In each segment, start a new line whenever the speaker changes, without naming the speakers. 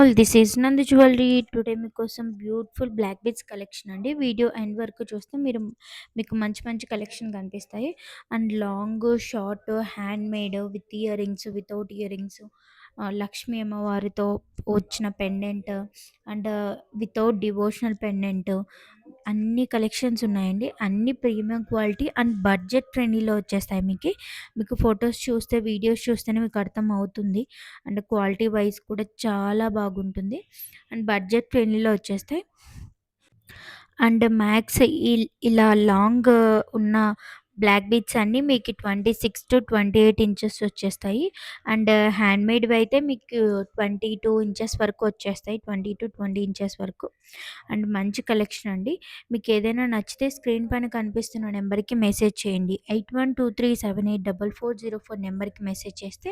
All this is నందు jewellery. Today మీకోసం beautiful black beads collection అండి. వీడియో ఎండ్ వరకు చూస్తే మీకు మంచి మంచి కలెక్షన్ కనిపిస్తాయి. And long, short, hand made with ear rings, without ear rings, Lakshmi అమ్మవారితో వచ్చిన pendant and without devotional pendant, అన్ని కలెక్షన్స్ ఉన్నాయండి. అన్ని ప్రీమియం క్వాలిటీ అండ్ బడ్జెట్ ఫ్రెండ్లీలో వచ్చేస్తాయి. మీకు ఫొటోస్ చూస్తే, వీడియోస్ చూస్తేనే మీకు అర్థం అవుతుంది. అండ్ క్వాలిటీ వైజ్ కూడా చాలా బాగుంటుంది. అండ్ బడ్జెట్ ఫ్రెండ్లీలో వచ్చేస్తాయి. అండ్ మ్యాక్స్ ఇలా లాంగ్ ఉన్న బ్లాక్ బీడ్స్ అన్నీ మీకు 26-28 ఇంచెస్ వచ్చేస్తాయి. అండ్ హ్యాండ్మేడ్వి అయితే మీకు 22 ఇంచెస్ వరకు వచ్చేస్తాయి. 20-20 ఇంచెస్ వరకు. అండ్ మంచి కలెక్షన్ అండి. మీకు ఏదైనా నచ్చితే స్క్రీన్ పైన కనిపిస్తున్న నెంబర్కి మెసేజ్ చేయండి. 8123784404 నెంబర్కి మెసేజ్ చేస్తే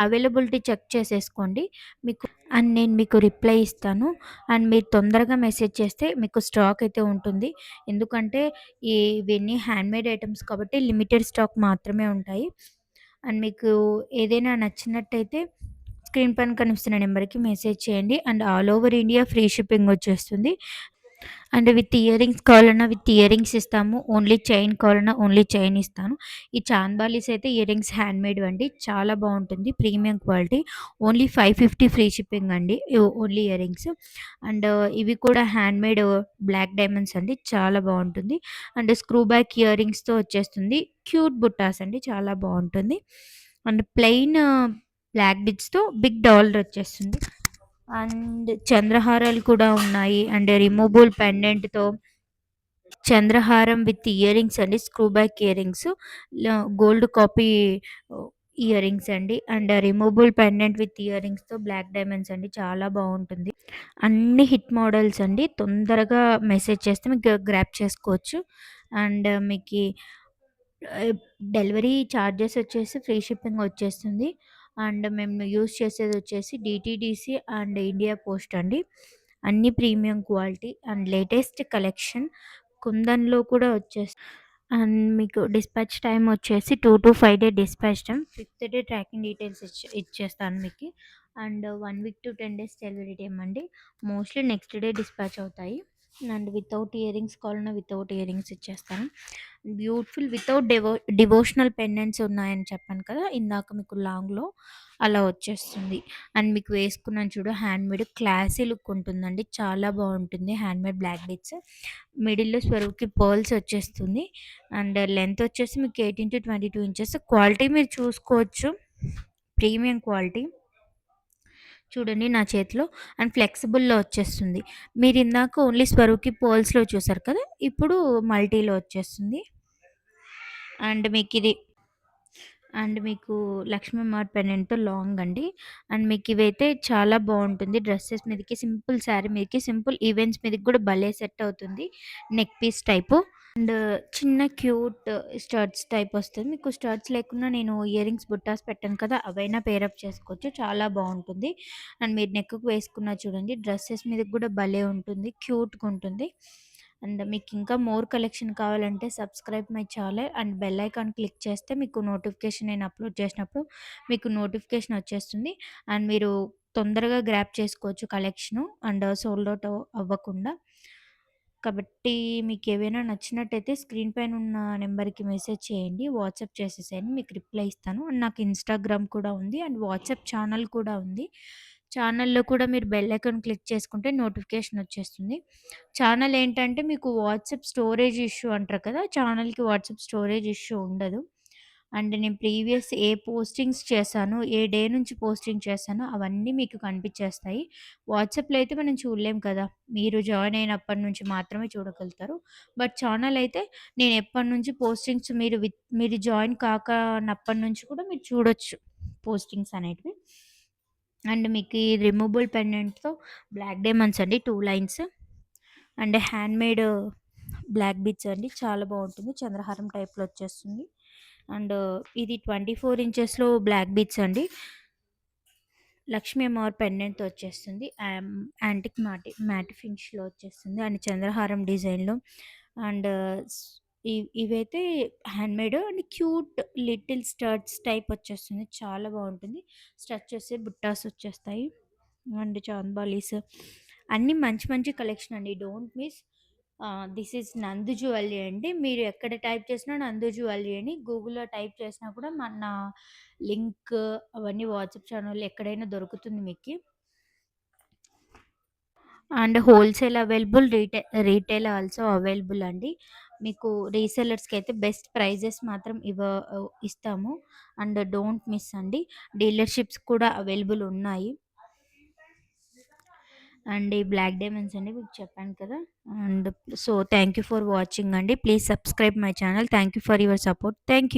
అవైలబిలిటీ చెక్ చేసేసుకోండి. నేను మీకు రిప్లై ఇస్తాను. అండ్ మీరు తొందరగా మెసేజ్ చేస్తే మీకు స్టాక్ అయితే ఉంటుంది. ఎందుకంటే ఇవన్నీ హ్యాండ్మేడ్ ఐటమ్స్ కాబట్టి లిమిటెడ్ స్టాక్ మాత్రమే ఉంటాయి. అండ్ మీకు ఏదైనా నచ్చినట్టయితే స్క్రీన్ పైన కనిపిస్తున్న నెంబర్కి మెసేజ్ చేయండి. And all over India free shipping వచ్చేస్తుంది. అండ్ విత్ ఇయర్ రింగ్స్ కావాలన్నా విత్ ఇయర్ రింగ్స్ ఇస్తాము. ఓన్లీ చైన్ కావాలన్నా ఓన్లీ చైన్ ఇస్తాను. ఈ చాంద్బాలీస్ అయితే ఇయర్ రింగ్స్ హ్యాండ్మేడ్ అండి. చాలా బాగుంటుంది. Premium quality. Only 550 free shipping అండి. Only earrings. అండ్ ఇవి కూడా హ్యాండ్మేడ్ బ్లాక్ డైమండ్స్ అండి. చాలా బాగుంటుంది. అండ్ స్క్రూ బ్యాక్ ఇయర్ రింగ్స్తో వచ్చేస్తుంది. క్యూట్ బుట్టాస్ అండి. చాలా బాగుంటుంది. అండ్ ప్లెయిన్ బ్లాక్ బిడ్స్తో బిగ్ డాలర్ వచ్చేస్తుంది. అండ్ చంద్రహారాలు కూడా ఉన్నాయి. అండ్ రిమూవబుల్ పెండెంట్తో చంద్రహారం విత్ ఇయర్ రింగ్స్ అండి. Screw back earrings, gold copy earrings అండి. అండ్ రిమూవబుల్ పెండెంట్ విత్ ఇయర్ రింగ్స్తో బ్లాక్ డైమండ్స్ అండి. చాలా బాగుంటుంది. అన్ని హిట్ మోడల్స్ అండి. తొందరగా మెసేజ్ చేస్తే మీకు గ్రాప్ చేసుకోవచ్చు. అండ్ మీకు డెలివరీ ఛార్జెస్ వచ్చేసి ఫ్రీ షిప్పింగ్ వచ్చేస్తుంది. అండ్ మేము యూస్ చేసేది వచ్చేసి డిటీడీసీ అండ్ ఇండియా పోస్ట్ అండి. అన్ని premium quality and latest collection. కుందన్లో కూడా వచ్చేసి అండ్ మీకు డిస్పాచ్ టైం వచ్చేసి 2 to 5 day dispatch time. 5th day tracking details ఇచ్చేస్తాను మీకు. And 1 week to 10 days delivery time అండి. మోస్ట్లీ నెక్స్ట్ డే డిస్పాచ్ అవుతాయి. అండ్ వితౌట్ ఇయర్ రింగ్స్ కావాలన్నా వితౌట్ ఇయర్ రింగ్స్ ఇచ్చేస్తాను. బ్యూటిఫుల్ వితౌట్ డివోషనల్ పెండెంట్స్ ఉన్నాయని చెప్పాను కదా ఇందాక, మీకు లాంగ్లో అలా వచ్చేస్తుంది. అండ్ మీకు వేసుకున్నాను చూడు, హ్యాండ్మేడ్ క్లాసీ లుక్ ఉంటుందండి. చాలా బాగుంటుంది. హ్యాండ్మేడ్ బ్లాక్ బీడ్స్ మిడిల్లో స్వరూప్కి పర్ల్స్ వచ్చేస్తుంది. అండ్ లెంత్ వచ్చేసి మీకు 18-22 ఇంచెస్. క్వాలిటీ మీరు చూసుకోవచ్చు. ప్రీమియం క్వాలిటీ చూడండి నా చేతిలో. అండ్ ఫ్లెక్సిబుల్లో వచ్చేస్తుంది. మీరు ఇందాక ఓన్లీ స్వరూప్కి పర్ల్స్లో చూసారు కదా, ఇప్పుడు మల్టీలో వచ్చేస్తుంది. అండ్ మీకు లక్ష్మీ అమ్మవారి పెండెంట్తో లాంగ్ అండి. అండ్ మీకు ఇవైతే చాలా బాగుంటుంది. డ్రెస్సెస్ మీదకి, సింపుల్ శారీ మీదకి, సింపుల్ ఈవెంట్స్ మీదకి కూడా భలే సెట్ అవుతుంది. Neck piece type. అండ్ చిన్న క్యూట్ స్టడ్స్ టైప్ వస్తుంది. మీకు స్టడ్స్ లేకుండా నేను ఇయర్ రింగ్స్ బుట్టాస్ పెట్టాను కదా, అవైనా పేరప్ చేసుకోవచ్చు. చాలా బాగుంటుంది. అండ్ మీరు నెక్కు వేసుకున్న చూడండి, డ్రెస్సెస్ మీద కూడా భలే ఉంటుంది. క్యూట్గా ఉంటుంది. అండ్ మీకు ఇంకా మోర్ కలెక్షన్ కావాలంటే subscribe my channel and bell icon click చేస్తే మీకు నోటిఫికేషన్, నేను అప్లోడ్ చేసినప్పుడు మీకు నోటిఫికేషన్ వచ్చేస్తుంది. అండ్ మీరు తొందరగా గ్రాప్ చేసుకోవచ్చు కలెక్షను. అండ్ సోల్డ్ అవుట్ అవ్వకుండా. కాబట్టి మీకు ఏవైనా నచ్చినట్టయితే స్క్రీన్ పైన ఉన్న నెంబర్కి మెసేజ్ చేయండి. వాట్సాప్ చేసేసేయండి. మీకు రిప్లై ఇస్తాను. అండ్ నాకు ఇన్స్టాగ్రామ్ కూడా ఉంది. అండ్ వాట్సాప్ ఛానల్ కూడా ఉంది. ఛానల్లో కూడా మీరు బెల్ ఐకాన్ క్లిక్ చేసుకుంటే నోటిఫికేషన్ వచ్చేస్తుంది. ఛానల్ ఏంటంటే మీకు వాట్సాప్ స్టోరేజ్ ఇష్యూ అంటారు కదా, ఛానల్కి వాట్సాప్ స్టోరేజ్ ఇష్యూ ఉండదు. అండ్ నేను ప్రీవియస్ ఏ పోస్టింగ్స్ చేశాను, ఏ డే నుంచి పోస్టింగ్ చేశానో అవన్నీ మీకు కనిపించేస్తాయి. వాట్సాప్లో అయితే మనం చూడలేం కదా, మీరు జాయిన్ అయినప్పటి నుంచి మాత్రమే చూడగలుగుతారు. బట్ ఛానల్ అయితే నేను ఎప్పటి నుంచి పోస్టింగ్స్, మీరు జాయిన్ కాకనప్పటి నుంచి కూడా మీరు చూడొచ్చు పోస్టింగ్స్ అనేటివి. అండ్ మీకు ఈ రిమూవబుల్ పెండెంట్తో బ్లాక్ డైమండ్స్ అండి, 2 lines. And handmade black beads అండి. చాలా బాగుంటుంది. చంద్రహారం టైప్లో వచ్చేస్తుంది. అండ్ ఇది 24 ఇంచెస్లో బ్లాక్ బీడ్స్ అండి. లక్ష్మీ అమ్మవారి పెండెంట్తో వచ్చేస్తుంది. యాంటిక్ మ్యాట్ ఫినిష్లో వచ్చేస్తుంది. అండ్ చంద్రహారం డిజైన్లో. అండ్ ఇవైతే handmade and cute little studs type వచ్చేస్తుంది. చాలా బాగుంటుంది. స్టచ్ చేస్తే బుట్టాస్ వచ్చేస్తాయి. అండ్ చాంద్బాలీస్ అన్నీ మంచి మంచి కలెక్షన్ అండి. Don't miss. దిస్ ఈజ్ నందు జ్యువెలరీ అండి. మీరు ఎక్కడ టైప్ చేసినా నందు జ్యువెలరీ అని గూగుల్‌లో టైప్ చేసినా కూడా మన లింక్ అవన్నీ వాట్సాప్ ఛానల్ ఎక్కడైనా దొరుకుతుంది మీకి. And wholesale available, retail also available అండి. మీకు రీసెల్లర్స్‌కి అయితే బెస్ట్ ప్రైజెస్ మాత్రం ఇస్తాము. అండ్ డోంట్ మిస్ అండి. డీలర్‌షిప్స్ కూడా అవైలబుల్ ఉన్నాయి. అండ్ ఈ బ్లాక్ డైమండ్స్ అండి మీకు చెప్పాను కదా! And thank you for watching అండి. Please subscribe my channel. Thank you for your support. Thank you.